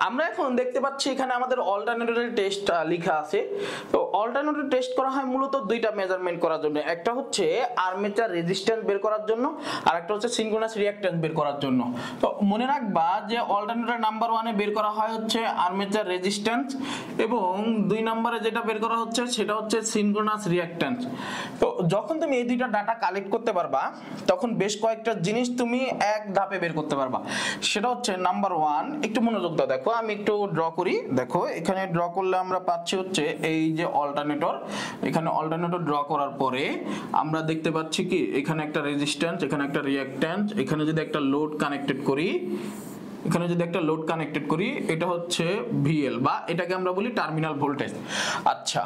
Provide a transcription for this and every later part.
আমরা এখন দেখতে পাচ্ছি এখানে আমাদের অল্টারনেটরের টেস্ট লেখা আছে। তো অল্টারনেটর টেস্ট করা হয় মূলত দুইটা মেজারমেন্ট করার জন্য, একটা হচ্ছে আর্মেচার রেজিস্ট্যান্স বের করার জন্য আর একটা হচ্ছে সিনক্রোনাস রিঅ্যাকট্যান্স বের করার জন্য। তো মনে রাখবা যে অল্টারনেটর নাম্বার 1 এ বের করা হয় হচ্ছে আর্মেচার রেজিস্ট্যান্স এবং 2 নম্বরে যেটা বের করা হচ্ছে সেটা হচ্ছে সিনক্রোনাস রিঅ্যাকট্যান্স। তো যখন তুমি এই দুইটা ডাটা কালেক্ট করতে পারবা তখন বেশ কয়েকটা জিনিস তুমি এক ধাপে বের করতে পারবা। সেটা হচ্ছে নাম্বার 1, একটু মনোযোগ দাও, দেখো আমি একটু ড্র করি। দেখো এখানে ড্র করলে আমরা পাচ্ছি হচ্ছে এই যে অল্টারনেটর, এখানে অল্টারনেটর ড্র করার পরে আমরা দেখতে পাচ্ছি কি এখানে একটা রেজিস্ট্যান্স, এখানে একটা রিঅ্যাকট্যান্স, এখানে যদি একটা লোড কানেক্টেড করি, এটা হচ্ছে ভিএল বা এটাকে আমরা বলি টার্মিনাল ভোল্টেজ। আচ্ছা,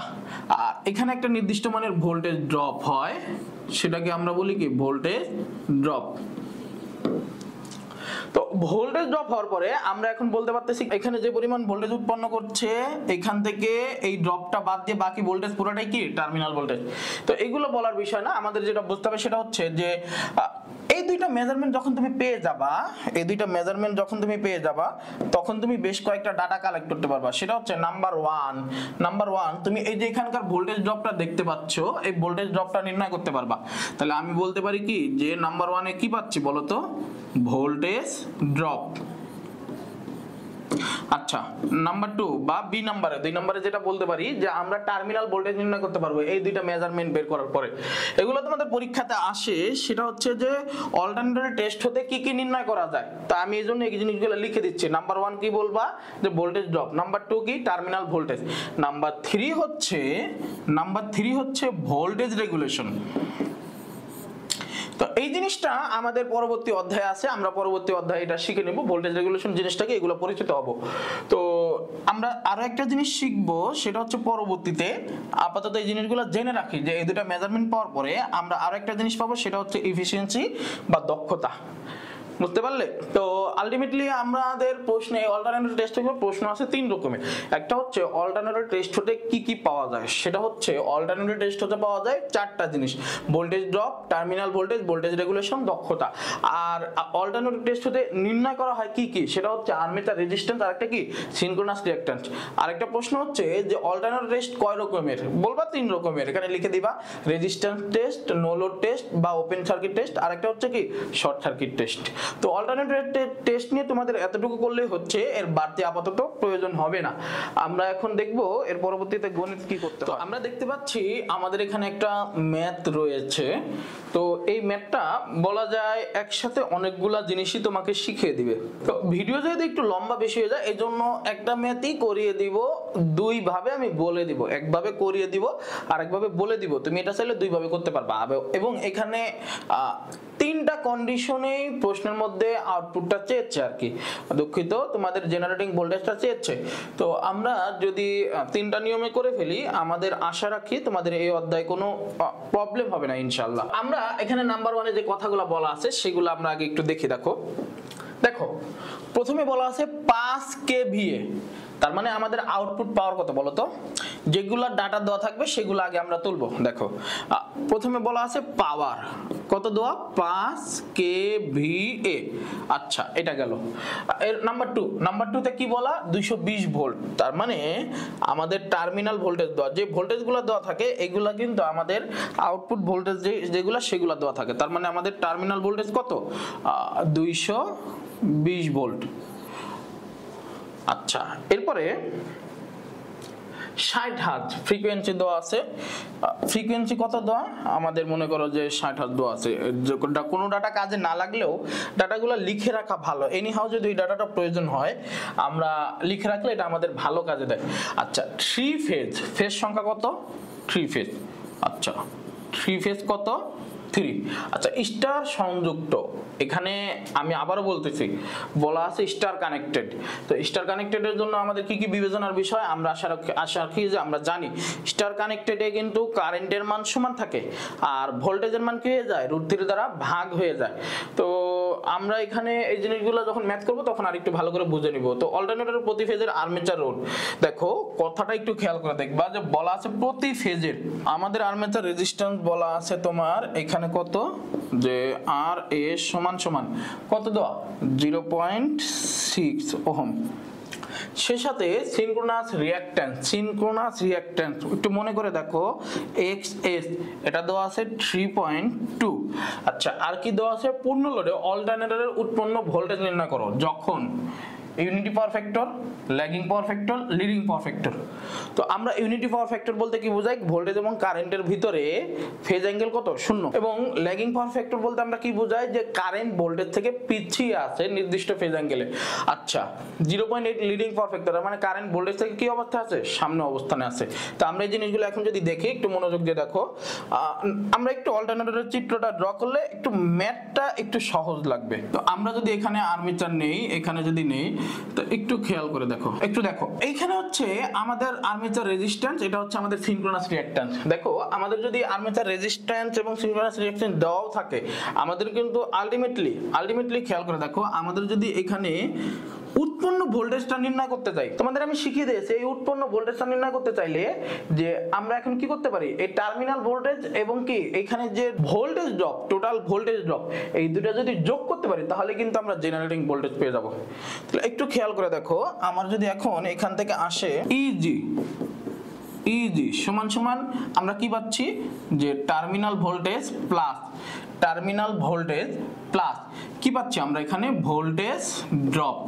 আর এখানে একটা নির্দিষ্ট মানের ভোল্টেজ ড্রপ হয়, সেটাকে আমরা বলি কি ভোল্টেজ ড্রপ। তো ভোল্টেজ ড্রপ হওয়ার পরে আমরা এখন বলতে পারতেছি এখানে যে পরিমাণ ভোল্টেজ উৎপন্ন করছে এখান থেকে এই ড্রপটা বাদ দিয়ে বাকি ভোল্টেজ পুরোটাই কি টার্মিনাল ভোল্টেজ। তো এগুলো বলার বিষয় না, আমাদের যেটা বুঝতে হবে সেটা হচ্ছে যে এই দুইটা মেজারমেন্ট যখন তুমি পেয়ে যাবা তখন তুমি বেশ কয়েকটা ডাটা কালেক্ট করতে পারবা। সেটা হচ্ছে নাম্বার 1 তুমি এই যে এখানকার ভোল্টেজ ড্রপটা দেখতে পাচ্ছ, এই ভোল্টেজ ড্রপটা নির্ণয় করতে পারবা। তাহলে আমি বলতে পারি কি যে নাম্বার 1 এ কি পাচ্ছি বলো তো, ভোল্টেজ ড্রপ। আচ্ছা, নাম্বার 2 বা বি নাম্বারে 2 নম্বরে যেটা বলতে পারি যে আমরা টার্মিনাল ভোল্টেজ নির্ণয় করতে পারবো এই দুইটা মেজারমেন্ট বের করার পরে। এগুলো তোমাদের পরীক্ষাতে আসে, সেটা হচ্ছে যে অল্টারনেটর টেস্ট হতে কি কি নির্ণয় করা যায়। তো আমি এই জন্য এই জিনিসগুলো লিখে দিচ্ছি। নাম্বার 1 কি বলবা যে ভোল্টেজ ড্রপ, নাম্বার 2 কি টার্মিনাল ভোল্টেজ, নাম্বার 3 হচ্ছে ভোল্টেজ রেগুলেশন। তো এই জিনিসটা আমাদের পরবর্তী অধ্যায়ে আছে, আমরা পরবর্তী অধ্যায়ে এটা শিখে নেব, ভোল্টেজ রেগুলেশন জিনিসটাকে, এগুলো পরিচিত হব। তো আমরা আরো একটা জিনিস শিখবো, সেটা হচ্ছে পরবর্তীতে। আপাতত এই জিনিসগুলো জেনে রাখি যে এই দুটো মেজারমেন্ট পাওয়ার পরে আমরা আরো একটা জিনিস পাবো, সেটা হচ্ছে এফিসিয়েন্সি বা দক্ষতা। বুঝতে পারলে? তো আলটিমেটলি আমাদের প্রশ্নে অল্টারনেটর টেস্ট থেকে প্রশ্ন আছে 3 রকমের। একটা হচ্ছে অল্টারনেটর টেস্ট হতে কি কি পাওয়া যায়, সেটা হচ্ছে অল্টারনেটর টেস্ট হতে পাওয়া যায় 4টা জিনিস: voltage drop, terminal voltage, voltage regulation, দক্ষতা। আর অল্টারনেটর টেস্ট হতে নির্ণয় করা হয় কি কি, সেটা হচ্ছে আর্মেচার রেজিস্ট্যান্স আর একটা কি সিনক্রোনাস রিঅ্যাকট্যান্স। আরেকটা প্রশ্ন হচ্ছে যে অল্টারনেটর টেস্ট কয় রকমের, বলবা 3 রকমের, এখানে লিখে দিবা resistance test, no load test বা ওপেন সার্কিট টেস্ট, আরেকটা হচ্ছে কি শর্ট সার্কিট টেস্ট। তো অল্টারনেটর টেস্ট নিয়ে তোমাদের এতটুকু করলেই হচ্ছে, এর বাড়তি আপাতত প্রয়োজন হবে না। আমরা এখন দেখব এর পরবর্তীতে গণিত কি করতে হয়। আমরা দেখতে পাচ্ছি আমাদের এখানে একটা ম্যাথ রয়েছে। তো এই ম্যাথটা বলা যায় একসাথে অনেকগুলা জিনিসই তোমাকে শিখিয়ে দিবে। তো ভিডিও যদি একটু লম্বা বেশি হয়ে যায়, এই জন্য একটা ম্যাথই করিয়ে দিব, 2 ভাবে আমি বলে দিব, একভাবে করিয়ে দিব আর একভাবে বলে দিব। তুমি এটা চাইলে 2 ভাবে করতে পারবা। এবং এখানে 3টা কন্ডিশনেই প্রশ্নের মধ্যে আউটপুটটা চেয়েছে আর কি, দুঃখিত, তোমাদের জেনারেটিং ভোল্টেজটা চেয়েছে। তো আমরা যদি 3টা নিয়মে করে ফেলি, আমাদের আশা রাখি তোমাদের এই অধ্যায়ে কোনো প্রবলেম হবে না ইনশাআল্লাহ। আমরা এখানে নাম্বার 1 এ যে কথাগুলো বলা আছে সেগুলো আমরা আগে একটু দেখি। দেখো প্রথমে বলা আছে 5 kVA, তার মানে আমাদের আউটপুট পাওয়ার কত বলো তো? যেগুলো ডাটা দেওয়া থাকবে সেগুলো আগে আমরা তুলবো। দেখো প্রথমে বলা আছে পাওয়ার কত দেওয়া, 5 kVA। আচ্ছা, এটা গেল। এর নাম্বার 2 তে কি বলা, 220 ভোল্ট। তার মানে আমাদের টার্মিনাল ভোল্টেজ দেওয়া, যে ভোল্টেজগুলো দেওয়া থাকে এগুলা কিন্তু আমাদের আউটপুট ভোল্টেজ যেগুলো সেগুলো দেওয়া থাকে। তার মানে আমাদের টার্মিনাল ভোল্টেজ কত, 220 ভোল্ট। আচ্ছা, এরপরে 60 হার্জ ফ্রিকোয়েন্সি দেওয়া আছে। ফ্রিকোয়েন্সি কত দেওয়া, আমাদের মনে করো যে 60 হার্জ দেওয়া আছে। কোনো ডাটা কাজে না লাগলেও ডাটাগুলো লিখে রাখা ভালো, এনিহাউ যদি এই ডাটাটা প্রয়োজন হয় আমরা লিখে রাখলে এটা আমাদের ভালো কাজে দেয়। আচ্ছা, 3 ফেজ সংখ্যা কত, 3 ফেজ। আচ্ছা, 3 ফেজ কত, 3। আচ্ছা, স্টার সংযুক্ত, এখানে আমি আবারও বলতেছি, বলা আছে স্টার কানেক্টেড। তো স্টার কানেক্টেডের জন্য আমাদের কি কি বিবেচনার বিষয়, আমরা আশা রাখি যে আমরা জানি স্টার কানেক্টেডে কিন্তু কারেন্টের মান সমান থাকে আর ভোল্টেজের মান কি হয়ে যায়, √3 দ্বারা ভাগ হয়ে যায়। তো আমরা এখানে এই জিনিসগুলো যখন ম্যাথ করব তখন আরেকটু ভালো করে বুঝে নিব। তো অল্টারনেটরের প্রতি ফেজের আর্মেচার রোধ, দেখো কথাটা একটু খেয়াল করে দেখবা যে বলা আছে প্রতি ফেজের আমাদের আর্মেচার রেজিস্ট্যান্স বলা আছে তোমার এখানে কত, যে আর এ সমান সমান কত দেওয়া, 0.6 ওহম। সে সাথে সিনক্রোনাস রিঅ্যাকট্যান্স একটু মনে করে দেখো XS এটা দেওয়া আছে 3.2। আচ্ছা আর কি দেওয়া আছে, পূর্ণ লোডে অল্টারনেটরের উৎপন্ন ভোল্টেজ নির্ণয় করো যখন unity power factor, lagging power factor, leading power factor. তো আমরা ইউনিটি পাওয়ার ফ্যাক্টর বলতে কি বোঝাই, ভোল্টেজ এবং কারেন্টের ভিতরে ফেজ অ্যাঙ্গেল কত, 0। এবং ল্যাগিং পাওয়ার ফ্যাক্টর বলতে আমরা কি বোঝাই, যে কারেন্ট ভোল্টেজ থেকে পিছিয়ে আছে নির্দিষ্ট ফেজ অ্যাঙ্গেলে। আচ্ছা 0.8 লিডিং পাওয়ার ফ্যাক্টর, মানে কারেন্ট ভোল্টেজ থেকে কি অবস্থা আছে, সামনে অবস্থানে আছে। তো আমরা এই জিনিসগুলো এখন যদি দেখি, একটু মনোযোগ দিয়ে দেখো, আমরা একটু অল্টারনেটরের চিত্রটা ড্র করলে একটু ম্যাথটা একটু সহজ লাগবে। তো আমরা যদি এখানে আর্মেচার নেই, এখানে যদি নেই, তো একটু খেয়াল করে দেখো, এইখানে হচ্ছে আমাদের আর্মেচার রেজিস্ট্যান্স, এটা হচ্ছে আমাদের সিনক্রোনাস রিঅ্যাকট্যান্স। দেখো আমাদের যদি আর্মেচার রেজিস্ট্যান্স এবং সিনক্রোনাস রিঅ্যাকট্যান্স দেওয়াও থাকে, আমাদের কিন্তু আলটিমেটলি খেয়াল করে দেখো, আমাদের যদি এখানে উৎপন্ন ভোল্টেজটা নির্ণয় করতে চাই, তোমাদের আমি শিখিয়ে দিয়েছি, এই উৎপন্ন ভোল্টেজটা নির্ণয় করতে চাইলে যে আমরা এখন কি করতে পারি, এই টার্মিনাল ভোল্টেজ এবং কি এখানে যে voltage drop, total voltage drop, এই দুটো যদি যোগ করতে পারি তাহলে কিন্তু আমরা জেনারেটিং ভোল্টেজ পেয়ে যাব। তাহলে একটু খেয়াল করে দেখো, আমার যদি এখন এখান থেকে আসে ইজি সমান সমান আমরা কি পাচ্ছি, যে টার্মিনাল ভোল্টেজ প্লাস কি পাচ্ছি আমরা এখানে, ভোল্টেজ ড্রপ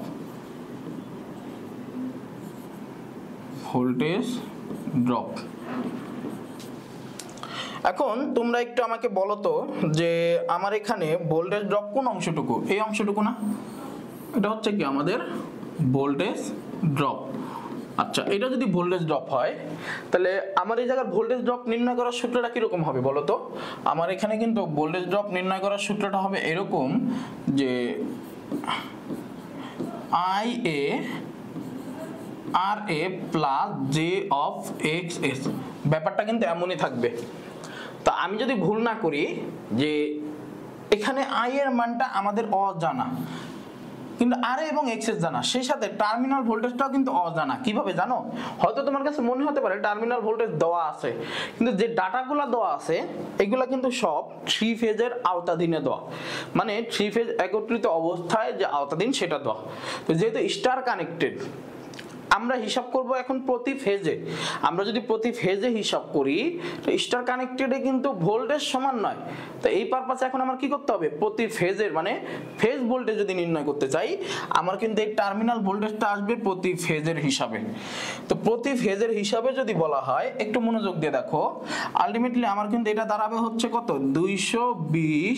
এখন তোমরা একটু আমাকে বলো তো, যে আমার এখানে ভোল্টেজ ড্রপ কোন অংশটুকু, এই অংশটুকু না, এটা হচ্ছে কি আমাদের ভোল্টেজ ড্রপ। আচ্ছা এটা যদি ভোল্টেজ ড্রপ হয়, তাহলে আমার এই জায়গার ভোল্টেজ ড্রপ নির্ণয় করার সূত্রটা কিরকম হবে বলো তো। আমার এখানে কিন্তু ভোল্টেজ ড্রপ নির্ণয় করার সূত্রটা হবে এরকম, যে IA RA plus J of XS, ব্যাপারটা কিন্তু এমনই থাকবে। তা আমি যদি ভুল না করি, যে এখানে I এর মানটা আমাদের অজানা, কিন্তু RA এবং XS জানা, সেই সাথে টার্মিনাল ভোল্টেজটাও কিন্তু অজানা। কিভাবে জানো, হয়তো তোমার কাছে মনে হতে পারে টার্মিনাল ভোল্টেজ দেওয়া আছে, কিন্তু যে ডাটাগুলো দেওয়া আছে এগুলা কিন্তু সব 3 ফেজের আওতাধীনে দেওয়া, মানে 3 ফেজ একত্রিত অবস্থায় যে আওতাধীন সেটা দেওয়া। তো যেহেতু স্টার কানেক্টেড, আমরা হিসাব করব এখন প্রতি ফেজে। আমরা যদি প্রতি ফেজে হিসাব করি, তো স্টার কানেক্টেডে কিন্তু ভোল্টেজ সমান নয়। তো এই পারপাসে এখন আমার কি করতে হবে, প্রতি ফেজের মানে ফেজ ভোল্টেজ যদি নির্ণয় করতে চাই, আমার কিন্তু এই টার্মিনাল ভোল্টেজটা আসবে প্রতি ফেজের হিসাবে। তো প্রতি ফেজের হিসাবে যদি বলা হয়, একটু মনোযোগ দিয়ে দেখো, আলটিমেটলি আমার কিন্তু এটা দাঁড়াবে হচ্ছে কত, 220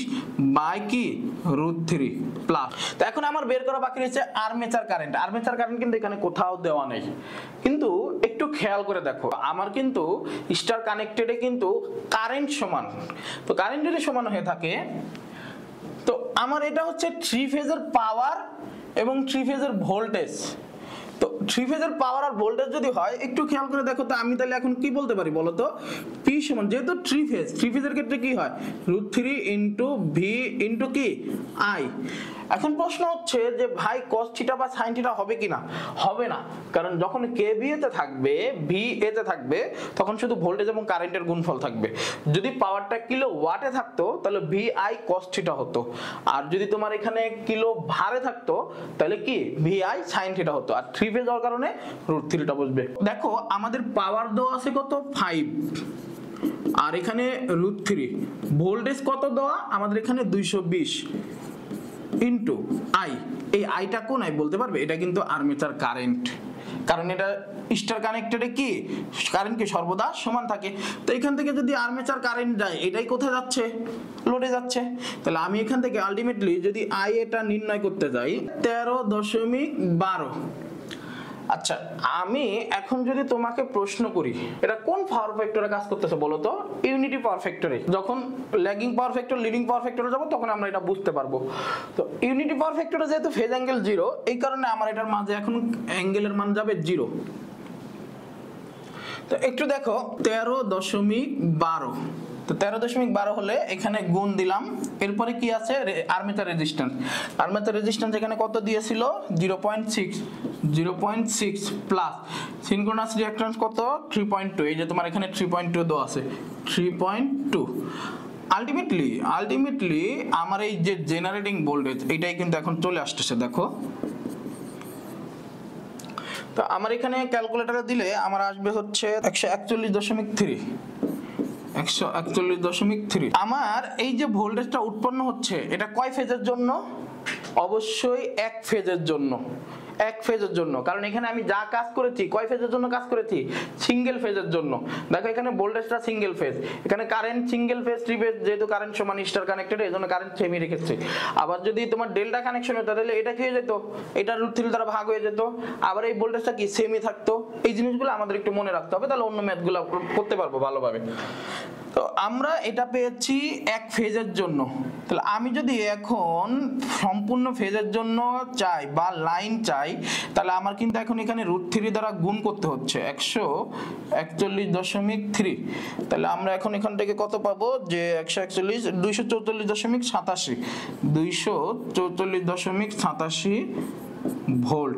বাই কি √3 প্লাস। তো এখন আমার বের করা বাকি রয়েছে আর্মেচার কারেন্ট। আর্মেচার কারেন্ট কিন্তু এখানে কোথাও দেওয়া নেই, কিন্তু একটু খেয়াল করে দেখো, আমার কিন্তু স্টার কানেক্টেডে কিন্তু কারেন্ট সমান। তো কারেন্ট যদি সমান হয়ে থাকে, তো আমার এটা হচ্ছে 3 ফেজের পাওয়ার এবং 3 ফেজের ভোল্টেজ। তো 3 ফেজের পাওয়ার আর ভোল্টেজ যদি হয়, একটু খেয়াল করে দেখো, তো আমি তাহলে এখন কি বলতে পারি বলো তো, P সমান, যেহেতু 3 ফেজের ক্ষেত্রে কি হয়, √3 ইনটু V ইনটু কি I। এখন প্রশ্ন হচ্ছে যে ভাই cos থিটা বা sin থিটা হবে কিনা, হবে না, কারণ যখন KVA তে থাকবে, VA তে থাকবে, তখন শুধু ভোল্টেজ এবং কারেন্টের গুণফল থাকবে। যদি পাওয়ারটা কিলো ওয়াটে থাকতো, তাহলে VI cos থিটা হতো, আর যদি তোমার এখানে কিলো ভারে থাকতো, তাহলে কি VI sin থিটা হতো, আর 3 ফেজ হওয়ার কারণে √3টা বসবে। দেখো আমাদের পাওয়ার দেওয়া আছে কত, 5, আর এখানে √3, ভোল্টেজ কত দেওয়া আমাদের এখানে 220 ইনটু I। এই আইটা কোন আই বলতে পারবে, এটা কিন্তু আর্মেচার কারেন্ট, কারণ এটা স্টার কানেক্টেডে কি কারেন্ট কি সর্বদা সমান থাকে। তো এখান থেকে যদি আর্মেচার কারেন্ট যায়, এটাই কোথায় যাচ্ছে, লোডে যাচ্ছে। তাহলে আমি এখান থেকে আলটিমেটলি যদি I এটা নির্ণয় করতে যাই, 13.12। আচ্ছা আমি এখন যদি তোমাকে প্রশ্ন করি, এটা কোন পাওয়ার ফ্যাক্টরে কাজ করতেছে বলো তো, ইউনিটি পাওয়ার ফ্যাক্টরে। যখন lagging power factor, leading power ফ্যাক্টরে যাব, তখন আমরা এটা বুঝতে পারবো। তো ইউনিটি পাওয়ার ফ্যাক্টরে যেহেতু ফেজ অ্যাঙ্গেল 0, এই কারণে আমার এটার মাঝে এখন অ্যাঙ্গেলের মান যাবে 0। তো একটু দেখো 13.12, তো 13.12 হলে এখানে গুণ দিলাম, এরপরে কি আছে, আর্মেচার রেজিস্ট্যান্স এখানে কত দিয়েছিল, 0.6 প্লাস সিনক্রোনাস রিঅ্যাকট্যান্স কত, 3.2, এই যে তোমার এখানে 3.2 দেওয়া আছে, 3.2। আলটিমেটলি আমার এই যে জেনারেটিং ভোল্টেজ, এটাই কিন্তু এখন চলে আসতেছে। দেখো তো আমার এখানে ক্যালকুলেটরে দিলে আমার আসবে হচ্ছে 141.3, 141.3। আমার এই যে ভোল্টেজটা উৎপন্ন হচ্ছে এটা কয় ফেজের জন্য? অবশ্যই এক ফেজের জন্য, এক ফেজের জন্য। কারণ এখানে আমি যা কাজ করেছি কয় ফেজের জন্য কাজ করেছি? সিঙ্গেল ফেজের জন্য। দেখো এখানে ভোল্টেজটা সিঙ্গেল ফেজ, এখানে current single phase, three phase, যেহেতু কারেন্ট সমান স্টার কানেক্টেড এই জন্য কারেন্ট সেমই রেখেছে। আবার যদি তোমার ডেল্টা কানেকশন হতো তাহলে এটা কি হয়ে যেত? এটা √3 দ্বারা ভাগ হয়ে যেত। আবার এই ভোল্টেজটা কি সেমই থাকতো। এই জিনিসগুলো আমাদের একটু মনে রাখতে হবে, তাহলে অন্য ম্যাথগুলো করতে পারবো ভালোভাবে। তো আমরা এটা পেয়েছি এক ফেজের জন্য। তাহলে আমি যদি এখন সম্পূর্ণ ফেজের জন্য চাই বা লাইন চাই, তাহলে আমার কিন্তু এখন এখানে √3 দ্বারা গুণ করতে হচ্ছে 141.3। তাহলে আমরা এখন এখান থেকে কত পাবো? যে 244.87, 244.87 ভোল্ট।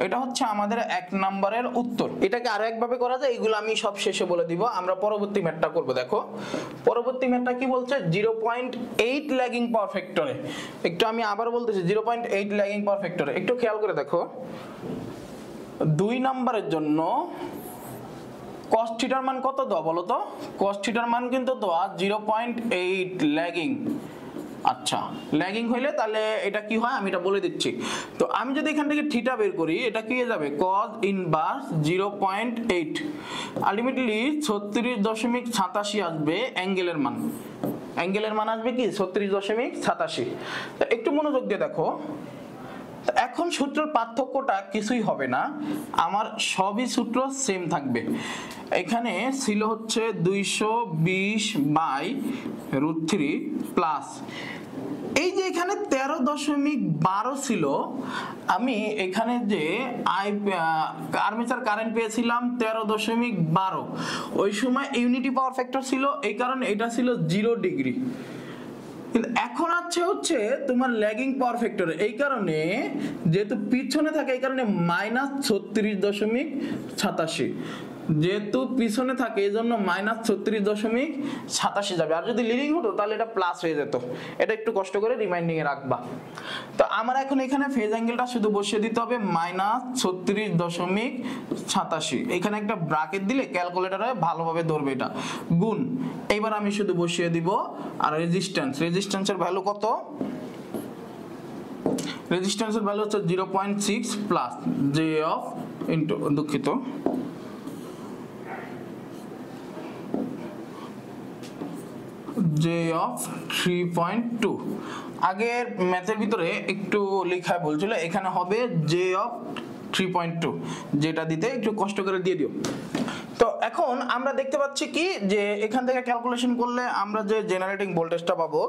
এটা হচ্ছে আমাদের এক নম্বরের উত্তর। এটাকে আরো একভাবে করা যায়, এগুলো আমি সব শেষে বলে দিব। আমরা পরবর্তী ম্যাথটা করব। দেখো পরবর্তী ম্যাথটা কি বলছে? 0.8 ল্যাগিং পাওয়ার ফ্যাক্টরে। একটু আমি আবার বলতেছি 0.8 ল্যাগিং পাওয়ার ফ্যাক্টরে। একটু খেয়াল করে দেখো, 2 নম্বরের জন্য cos থিটার মান কত দেওয়া বলো তো? cos থিটার মান কিন্তু দেওয়া 0.8 ল্যাগিং। আচ্ছা, ল্যাগিং হইলে তাহলে এটা কি হয় আমি এটা বলে দিচ্ছি। তো আমি যদি এখান থেকে থিটা বের করি, এটা কি হয়ে যাবে? cos ইনভার্স 0.8, আলটিমেটলি 36.87 আসবে অ্যাঙ্গেলের মান। অ্যাঙ্গেলের মান আসবে কি? 36.87। একটু মনোযোগ দিয়ে দেখো, এখন সূত্রের পার্থক্যটা কিছুই হবে না, আমার সবই সূত্র সেম থাকবে। এখানে ছিল হচ্ছে 220/√3 প্লাস এই যে এখানে 13.12 ছিল, আমি এখানে যে আর্মেচার কারেন্ট পেয়েছিলাম 13.12, ওই সময় ইউনিটি পাওয়ার ফ্যাক্টর ছিল, এই কারণে এটা ছিল 0 ডিগ্রি। কিন্তু এখন আছে হচ্ছে তোমার ল্যাগিং পাওয়ার ফ্যাক্টরে, এই কারণে যেহেতু পিছনে থাকে এই কারণে -36.87, যেহেতু পিছনে থাকে এই জন্য -36.87 যাবে। আর যদি লিডিং হতো তাহলে এটা প্লাস হয়ে যেত। এটা একটু কষ্ট করে রিমাইন্ডিং এ রাখবা। তো আমার এখন এখানে ফেজ অ্যাঙ্গেলটা শুধু বসিয়ে দিতে হবে -36.87। এখানে একটা ব্র্যাকেট দিলে ক্যালকুলেটরে ভালোভাবে ধরবে এটা, গুণ। এইবার আমি শুধু বসিয়ে দিব। আর রেজিস্ট্যান্সের ভ্যালু কত? রেজিস্ট্যান্সের ভ্যালু হচ্ছে 0.6 প্লাস জে অফ ইনটু, দুঃখিত, জে অফ 3.2। আগের ম্যাথের ভিতরে একটু লেখা ভুল ছিল, এখানে হবে জে অফ 3.2, যেটা দিতে একটু কষ্ট করে দিয়ে দিও। তো এখন আমরা দেখতে পাচ্ছি কি যে এখান থেকে ক্যালকুলেশন করলে আমরা যে জেনারেটিং ভোল্টেজটা পাবো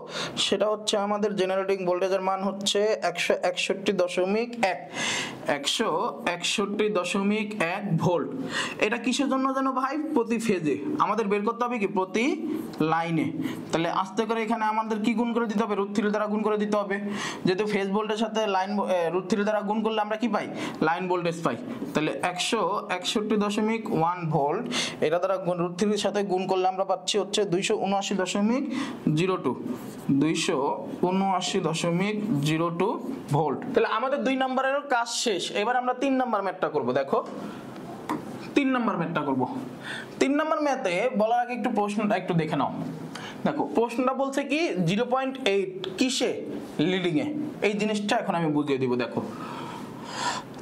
সেটা হচ্ছে আমাদের জেনারেটিং ভোল্টেজের মান হচ্ছে 161.1 ভোল্ট। এটা কিসের জন্য জানো ভাই? প্রতি ফেজে। আমাদের বের করতে হবে কি? প্রতি লাইনে। তাহলে আস্তে করে এখানে আমাদের কি গুণ করে দিতে হবে? √3 দ্বারা গুণ করে দিতে হবে। যেহেতু ফেজ ভোল্টেজের সাথে লাইন √3 দ্বারা গুণ করলে আমরা কি পাই? লাইন ভোল্টেজ পাই। তাহলে 161.1 ভোল্ট, এটা দ্বারা √3 এর সাথে গুণ করলে আমরা পাচ্ছি হচ্ছে 279.02, 279.02 ভোল্ট। তাহলে আমাদের 2 নম্বরের কাজ শেষ। এবার আমরা 3 নম্বর ম্যাথটা করব। দেখো 3 নম্বর ম্যাথটা করব। 3 নম্বর ম্যাথে বলার আগে একটু প্রশ্নটা একটু দেখে নাও। দেখো প্রশ্নটা বলছে কি 0.8 কিসে? লিডিং এ। এই জিনিসটা এখন আমি বুঝিয়ে দিব। দেখো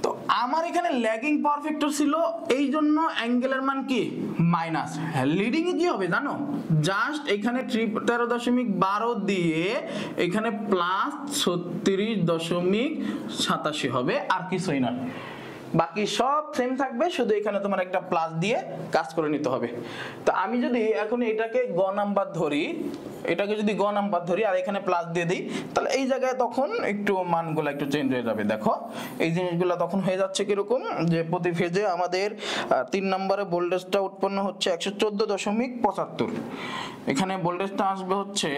তো আমার এখানে ল্যাগিং পাওয়ার ফ্যাক্টর ছিল, এই জন্য অ্যাঙ্গেলের মান কি? মাইনাস। লিডিং এ কি হবে জানো? জাস্ট এখানে 13.12 দিয়ে এখানে প্লাস 36.87 হবে, আর কিছুই না। বাকি সব সেম থাকবে, শুধু এখানে তোমার একটা প্লাস দিয়ে কাজ করে নিতে হবে। তো আমি যদি এখন এটাকে গ নাম্বার ধরি, এটাকে যদি গ নাম্বার ধরি আর এখানে প্লাস দিয়ে দিই, তাহলে এই জায়গায় তখন একটু মানগুলো একটু চেঞ্জ হয়ে যাবে। দেখো এই জিনিসগুলো তখন হয়ে যাচ্ছে কিরকম, যে প্রতি ফেজে আমাদের 3 নম্বরে ভোল্টেজটা উৎপন্ন হচ্ছে 114.75, এখানে ভোল্টেজটা আসবে হচ্ছে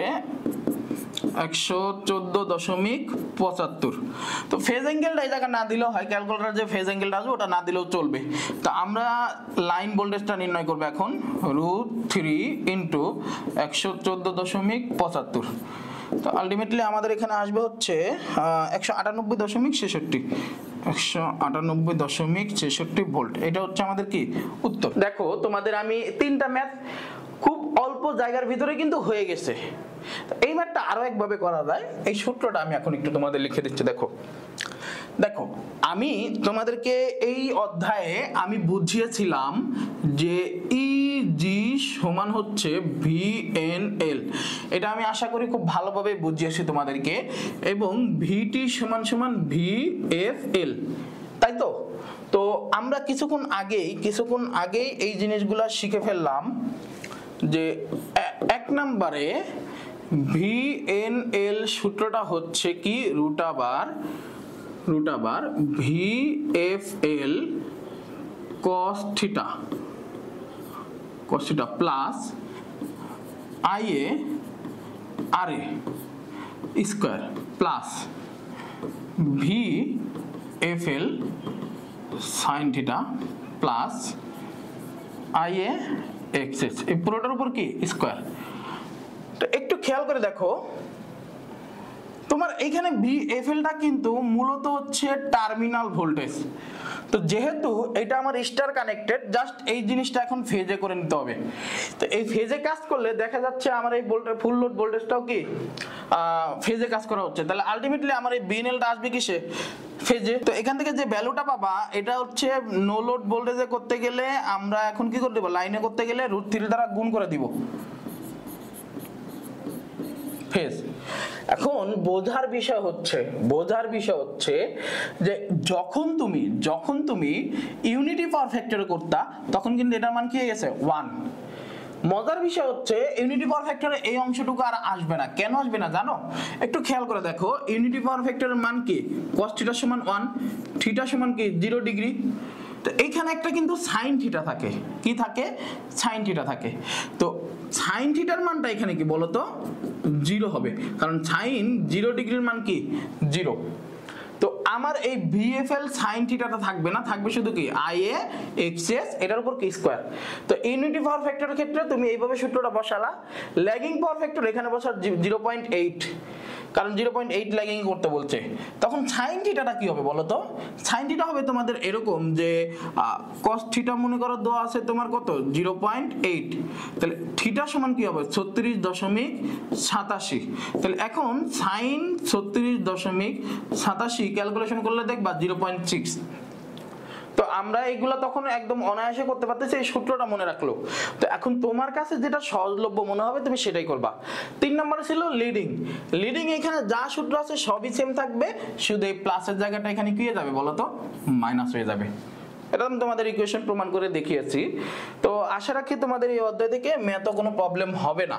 114.75। তো ফেজ অ্যাঙ্গেলটা এই জায়গা না দিলেও হয়, ক্যালকুলেটর যে ফেজ অ্যাঙ্গেলটা আসবে ওটা না দিলেও চলবে। তো আমরা লাইন ভোল্টেজটা নির্ণয় করব এখন √3 ইন্টু 114.75। তো আলটিমেটলি আমাদের এখানে আসবে হচ্ছে 198.66, 198.63 ভোল্ট। এটা হচ্ছে আমাদের কি উত্তর। দেখো তোমাদের আমি তিনটা ম্যাথ খুব অল্প জায়গার ভিতরে কিন্তু হয়ে গেছে। এই ম্যাথটা আরো একভাবে করা যায়, এই সূত্রটা আমি এখন একটু তোমাদের লিখে দিচ্ছি। দেখো দেখো আমি তোমাদেরকে এই অধ্যায়ে আমি বুঝিয়েছিলাম যে ইজি সমান হচ্ছে ভিএনএল, এটা আমি আশা করি খুব ভালোভাবে বুঝিয়েছি তোমাদেরকে, এবং ভিটি সমান সমান ভিএফএল, তাই তো? তো আমরা কিছুক্ষণ আগেই এই জিনিসগুলা শিখে ফেললাম যে এক নম্বরে ভিএনএল সূত্রটা হচ্ছে কি রুট আবার VFL cos theta plus IA RA square plus VFL sin theta plus IA XS, এই পুরোটার উপর কি স্কয়ার। তো একটু খেয়াল করে দেখো, তোমার এইখানে ভিএফএলটা কিন্তু মূলত হচ্ছে টার্মিনাল ভোল্টেজ। তো যেহেতু এটা আমার স্টার কানেক্টেড, জাস্ট এই জিনিসটা এখন ফেজে করে নিতে হবে। তো এই ফেজে কাজ করলে দেখা যাচ্ছে আমার এই ভোল্টেজ ফুল লোড ভোল্টেজটাও কি ফেজে কাজ করা হচ্ছে, তাহলে আলটিমেটলি আমার এই বিএনএলটা আসবে কিসে? ফেজে। তো এখান থেকে যে ভ্যালুটা পাবা এটা হচ্ছে নো লোড ভোল্টেজে করতে গেলে আমরা এখন কি করে দেব, লাইনে করতে গেলে √3 দ্বারা গুণ করে দিব ফেজ। এখন বোঝার বিষয় হচ্ছে যে যখন তুমি ইউনিটি পাওয়ার ফ্যাক্টরে করতা তখন কিন্তু এটার মান কি হয়ে গেছে 1। মজার বিষয় হচ্ছে ইউনিটি পাওয়ার ফ্যাক্টরে এই অংশটুকু আর আসবে না। কেন আসবে না জানো? একটু খেয়াল করে দেখো, ইউনিটি পাওয়ার ফ্যাক্টরের মান কি cos থিটা সমান 1, থিটা সমান কি 0 ডিগ্রি। তো এইখানে একটা কিন্তু সাইন থিটা থাকে, কি থাকে? সাইন থিটা থাকে। তো সাইন থিটার মানটা এখানে কি বলতো 0 হবে, কারণ সাইন 0 ডিগ্রির মান কি 0। তো আমার এই ভিএফএল সাইন থিটাটা থাকবে না, থাকবে শুধু কি IA XS, এটার উপর কি স্কয়ার। তো ইউনিটি পাওয়ার ফ্যাক্টরের ক্ষেত্রে তুমি এইভাবে সূত্রটা বসালা, ল্যাগিং পাওয়ার ফ্যাক্টর এখানে বসার 0.8, কারণ 0.8 ল্যাগিং করতে বলছে। তখন সাইন থিটাটা কি হবে বলো তো? সাইন থিটা হবে তোমাদের এরকম যে cos থিটা মনে করো দেওয়া আছে তোমার কত 0.8, তাহলে থিটা সমান কি হবে 36.87। তাহলে এখন সাইন 36.87 ক্যালকুলেশন করলে দেখবা 0.6। তো আমরা এইগুলা তখন একদম অনায়াসে করতে পারতেছি, এই সূত্রটা মনে রাখলো। তো এখন তোমার কাছে যেটা সহজলভ্য মনে হবে তুমি সেটাই করবা। 3 নম্বরে ছিল লিডিং, এখানে যা সূত্র আছে সবই সেম থাকবে, শুধু এই প্লাসের জায়গাটা এখানে কি হয়ে যাবে বলো তো, মাইনাস হয়ে যাবে। এটা আমি তোমাদের ইকুয়েশন প্রমাণ করে দেখিয়েছি। তো আশা রাখি তোমাদের এই অধ্যায় থেকে ম্যাথে কোনো প্রবলেম হবে না।